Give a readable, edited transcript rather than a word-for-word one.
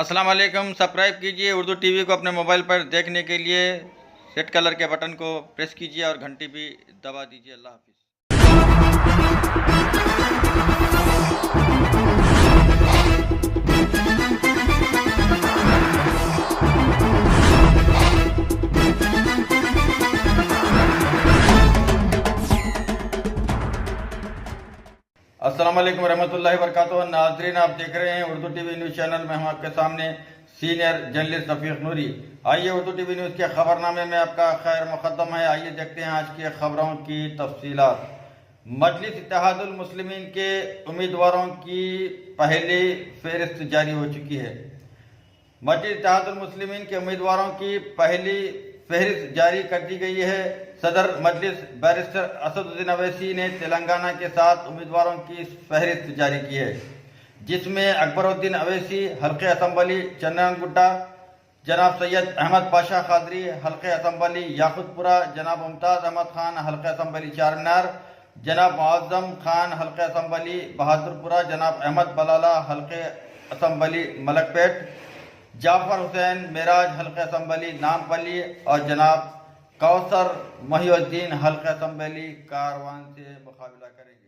السلام علیکم. سبسکرائب کیجئے اردو ٹی وی کو اپنے موبائل پر دیکھنے کے لیے سیٹ کلر کے بٹن کو پریس کیجئے اور گھنٹی بھی دبا دیجئے. اللہ حافظ. السلام علیکم ورحمۃ اللہ وبرکاتہ. ناظرین، آپ دیکھ رہے ہیں Urdu T V news channel میں. ہم آپ کے سامنے سینئر جرنلسٹ رفیق نوری. آئیے اردو ٹی وی نیوز کے خبرنامے میں آپ کا خیر مقدم ہے. آئیے دیکھتے ہیں آج کی خبروں کی تفصیلات. مجلس اتحاد المسلمین کے امیدواروں کی پہلی فہرست جاری ہو چکی ہے. مجلس اتحاد المسلمین کے امیدواروں کی پہلی فہرست جاری کر دی گئی ہے. صدر مجلس بیرسٹر اسد الدین اویسی نے تلنگانہ کے 7 امیدواروں کی فہرست جاری کی ہے، جس میں اکبر الدین اویسی حلقہ اسمبلی چنن گڈا، جناب سید احمد پاشا قادری حلقہ اسمبلی یاقوت پورہ، جناب ممتاز احمد خان حلقہ اسمبلی چار مینار، جناب معظم خان حلقہ اسمبلی بہادر پورہ، جناب احمد بلالہ حلقہ اسمبلی ملک پیٹ، جعفر حسین معراج حلقہ اسمبلی نامپلی اور جناب کوثر محی الدین حلقہ اسمبلی کاروان سے مقابلہ کریں گے.